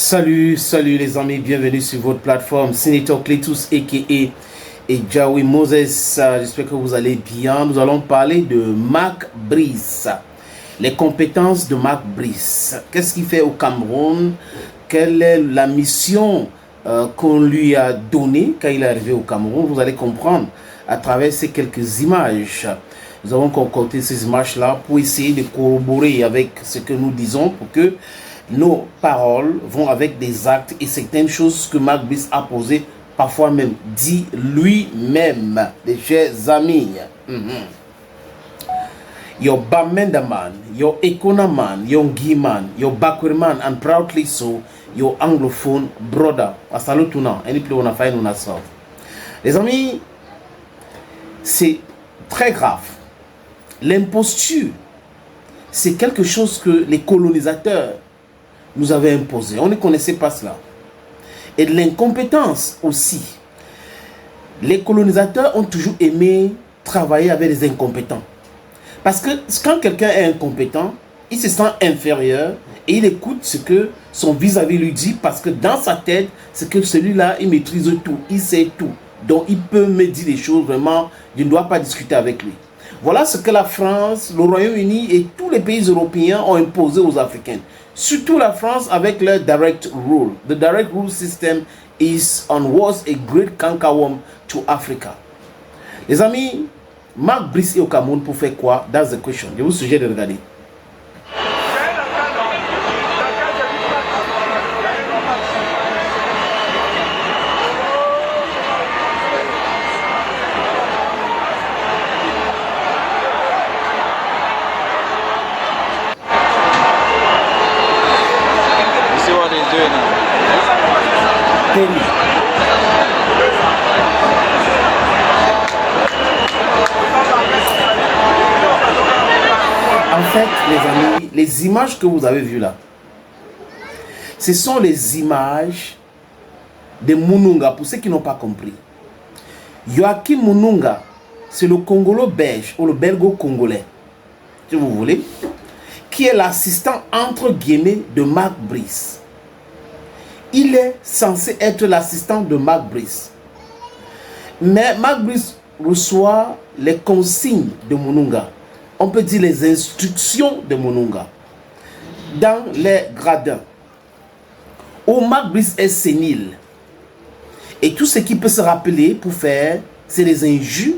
Salut les amis, bienvenue sur votre plateforme Senator Cletus a.k.a. et Jawi Moses. J'espère que vous allez bien. Nous allons parler de Mac Brice. Les compétences de Mac Brice. Qu'est-ce qu'il fait au Cameroun? Quelle est la mission qu'on lui a donnée quand il est arrivé au Cameroun? Vous allez comprendre à travers ces quelques images. Nous avons concocté ces images-là pour essayer de corroborer avec ce que nous disons pour que nos paroles vont avec des actes et certaines choses que Mac Brice a posées, parfois même dit lui-même, les chers amis. Your Bamendaman, your Economan, your Guiman, your Bakwerman, and proudly so, your anglophone brother. Asalutuna, any place on a fait, on a ça. Les amis, c'est très grave. L'imposture, c'est quelque chose que les colonisateurs nous avaient imposé. On ne connaissait pas cela. Et de l'incompétence aussi. Les colonisateurs ont toujours aimé travailler avec les incompétents. Parce que quand quelqu'un est incompétent, il se sent inférieur et il écoute ce que son vis-à-vis lui dit parce que dans sa tête, c'est que celui-là, il maîtrise tout, il sait tout. Donc il peut me dire des choses vraiment, je ne dois pas discuter avec lui. Voilà ce que la France, le Royaume-Uni et tous les pays européens ont imposé aux Africains. Surtout la France avec leur direct rule. The direct rule system was a great cankerworm to Africa. Les amis, Mac Brice est au Cameroun pour faire quoi? That's the question. Je vous suggère de regarder. En fait, les amis, les images que vous avez vues là, ce sont les images de Mununga, pour ceux qui n'ont pas compris. Joachim Mununga, c'est le Congolo-belge ou le belgo-congolais, si vous voulez, qui est l'assistant entre guillemets de Mac Brice. Il est censé être l'assistant de Mac Brice. Mais Mac Brice reçoit les consignes de Mununga. On peut dire les instructions de Mununga. Dans les gradins. Où Mac Brice est sénile. Et tout ce qu'il peut se rappeler pour faire, c'est les injures.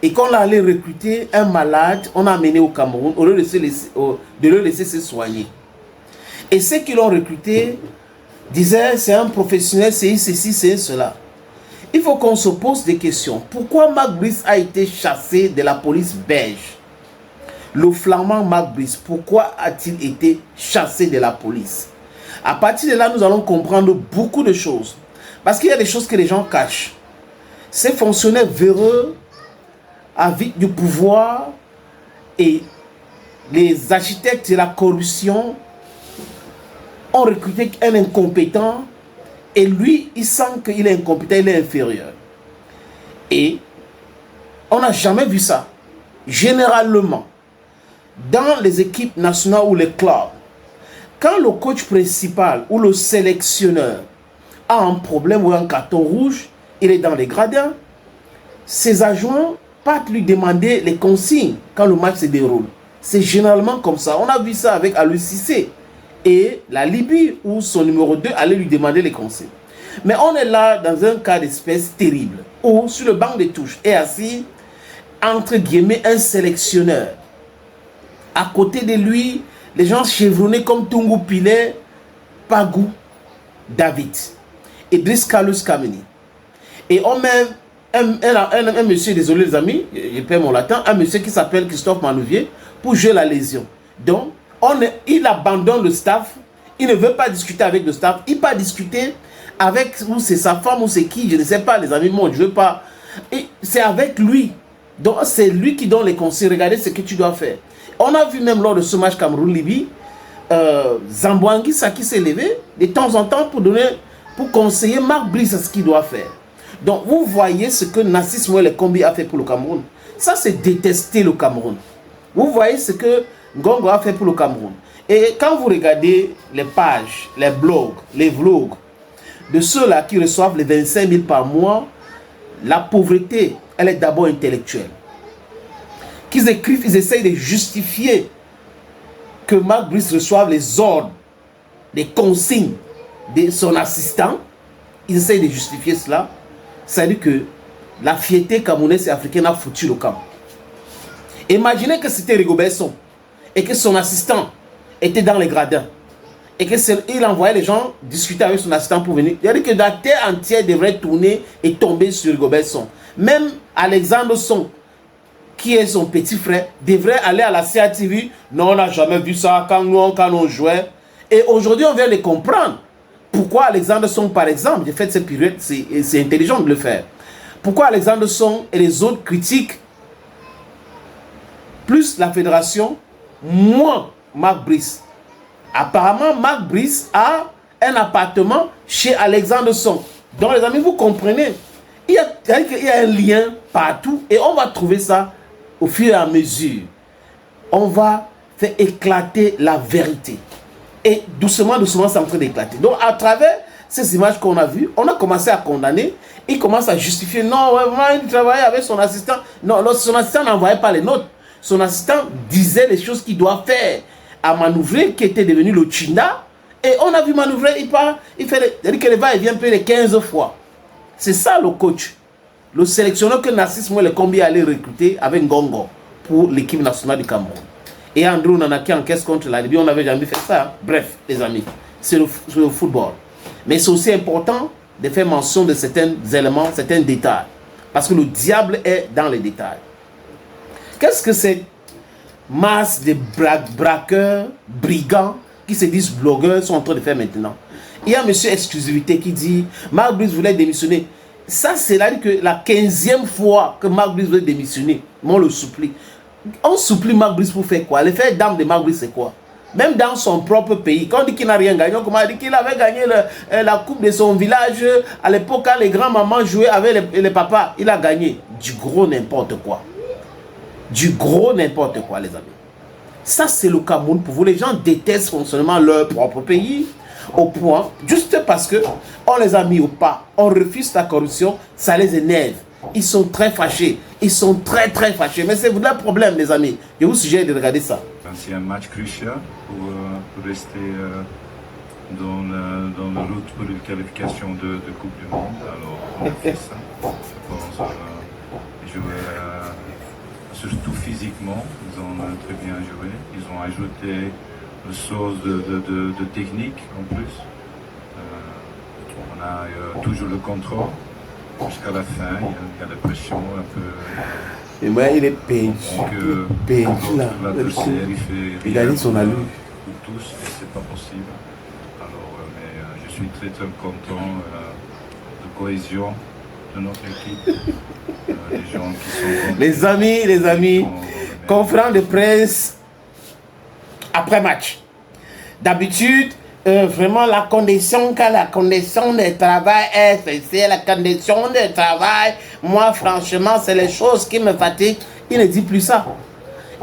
Et quand on allait recruter un malade, on a amené au Cameroun, au lieu de le laisser se soigner. Et ceux qui l'ont recruté disaient, c'est un professionnel, c'est ceci, c'est cela. Il faut qu'on se pose des questions. Pourquoi Mac Brice a été chassé de la police belge? Le flamand Mac Brice, pourquoi a-t-il été chassé de la police? À partir de là, nous allons comprendre beaucoup de choses. Parce qu'il y a des choses que les gens cachent. Ces fonctionnaires véreux, avides du pouvoir et les architectes de la corruption ont recruté un incompétent et lui, il sent qu'il est incompétent, il est inférieur. Et on n'a jamais vu ça. Généralement, dans les équipes nationales ou les clubs, quand le coach principal ou le sélectionneur a un problème ou un carton rouge, il est dans les gradins, ses adjoints partent lui demander les consignes quand le match se déroule. C'est généralement comme ça. On a vu ça avec Aliou Cissé et la Libye où son numéro 2 allait lui demander les consignes. Mais on est là dans un cas d'espèce terrible où sur le banc de touche est assis entre guillemets un sélectionneur. À côté de lui, les gens chevronnés comme Tungu Pilet, Pagou, David et Driss Carlos Kameni. Et on met un monsieur, désolé les amis, je perds mon latin, un monsieur qui s'appelle Christophe Manouvier pour jouer la lésion. Donc, il abandonne le staff, il ne veut pas discuter avec le staff, il ne va pas discuter avec, ou c'est sa femme, ou c'est qui, je ne sais pas les amis, moi je ne veux pas. C'est avec lui. Donc, c'est lui qui donne les conseils, regardez ce que tu dois faire. On a vu même lors de ce match Cameroun-Libye, Zambouangui qui s'est levé de temps en temps pour conseiller Mac Brice à ce qu'il doit faire. Donc vous voyez ce que Nassis Moelle Kombi a fait pour le Cameroun. Ça c'est détester le Cameroun. Vous voyez ce que Ngongo a fait pour le Cameroun. Et quand vous regardez les pages, les blogs, les vlogs de ceux-là qui reçoivent les 25 000 par mois, la pauvreté, elle est d'abord intellectuelle. Qu'ils écrivent, ils essayent de justifier que Mark Brice reçoive les ordres, les consignes de son assistant. Ils essayent de justifier cela. C'est-à-dire que la fierté camerounaise et africaine a foutu le camp. Imaginez que c'était Rigobert Song et que son assistant était dans les gradins et qu'il envoyait les gens discuter avec son assistant pour venir. Il a dit que la terre entière devrait tourner et tomber sur Rigobert Song. Même Alexandre Song, qui est son petit frère, devrait aller à la CATV. Non, on n'a jamais vu ça quand on jouait. Et aujourd'hui, on vient de comprendre pourquoi Alexandre Song, par exemple, j'ai fait cette pirouette, c'est intelligent de le faire. Pourquoi Alexandre Song et les autres critiquent plus la fédération, moins Mark Brice. Apparemment, Mark Brice a un appartement chez Alexandre Song. Donc, les amis, vous comprenez, il y a un lien partout et on va trouver ça au fur et à mesure. On va faire éclater la vérité. Et doucement, doucement, c'est en train d'éclater. Donc, à travers ces images qu'on a vues, on a commencé à condamner. Il commence à justifier. Non, vraiment, il travaillait avec son assistant. Non, son assistant n'envoyait pas les notes. Son assistant disait les choses qu'il doit faire à Manouvrer, qui était devenu le Tchinda. Et on a vu Manouvrer, il fait que va et vient plus de 15 fois. C'est ça le coach. Le sélectionneur que Narcisse Mouele Kombi allait recruter avec Ngongo pour l'équipe nationale du Cameroun. Et André Onana qui encaisse contre la Libye, on n'avait jamais fait ça. Bref, les amis, c'est le football. Mais c'est aussi important de faire mention de certains éléments, certains détails. Parce que le diable est dans les détails. Qu'est-ce que cette masse de braqueurs, brigands, qui se disent blogueurs, sont en train de faire maintenant? Il y a monsieur Exclusivité qui dit Mark Brice voulait démissionner. Ça, c'est là que la 15e fois que Mark Brice voulait démissionner. On le supplie. On supplie Mark Brice pour faire quoi? Le fait d'âme de Mark Brice, c'est quoi? Même dans son propre pays, quand on dit qu'il n'a rien gagné, on dit qu'il avait gagné la coupe de son village à l'époque quand les grands-mamans jouaient avec les papas. Il a gagné du gros n'importe quoi. Du gros n'importe quoi, les amis. Ça, c'est le Cameroun pour vous. Les gens détestent fonctionnement leur propre pays au point, juste parce que on les a mis au pas, on refuse la corruption, ça les énerve. Ils sont très fâchés. Ils sont très fâchés. Mais c'est le problème, les amis. Je vous suggère de regarder ça. C'est un match crucial pour rester dans la route pour une qualification de Coupe du Monde. Alors, on fait ça. Je pense jouer, surtout physiquement. Ils ont très bien joué. Ils ont ajouté une sauce de technique en plus. On a toujours le contrôle. Jusqu'à la fin, il y a la pression un peu. Et moi, il est perdu. Perdu là. Il a dit son allure. Pour tous, c'est pas possible. Alors, mais je suis très content de cohésion de notre équipe. Les gens qui sont. Les amis, conférence de presse après match. D'habitude, vraiment la condition de travail est c'est la condition de travail. Moi, franchement, c'est les choses qui me fatiguent. Il ne dit plus ça.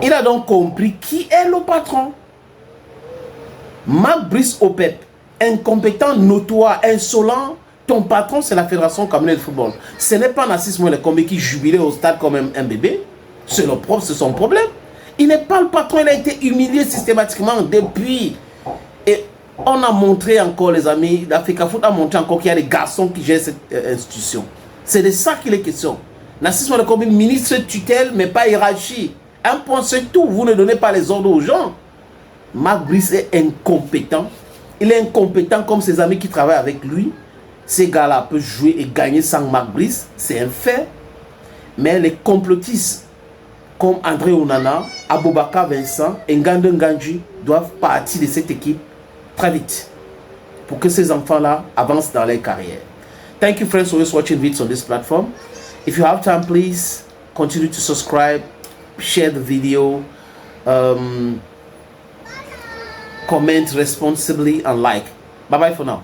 Il a donc compris qui est le patron. Mark Brice Opep, incompétent, notoire, insolent. Ton patron, c'est la Fédération camerounaise de football. Ce n'est pas Narcisse Mouele Kombi qui jubilait au stade comme un bébé. C'est son problème. Il n'est pas le patron, il a été humilié systématiquement depuis. Et on a montré encore, les amis, l'Africa Foot a montré encore qu'il y a des garçons qui gèrent cette institution. C'est de ça qu'il est question. Narcisse Mouele Kombi, ministre tutelle, mais pas hiérarchie. Un point, c'est tout. Vous ne donnez pas les ordres aux gens. Mark Brice est incompétent. Il est incompétent comme ses amis qui travaillent avec lui. Ces gars-là peuvent jouer et gagner sans Mark Brice. C'est un fait. Mais les complotistes comme André Onana, Aboubakar Vincent et Ngande Nganji doivent partir de cette équipe très vite pour que ces enfants-là avancent dans leur carrière. Thank you, friends, for always watching videos on this platform. If you have time, please continue to subscribe, share the video, comment responsibly, and like. Bye-bye for now.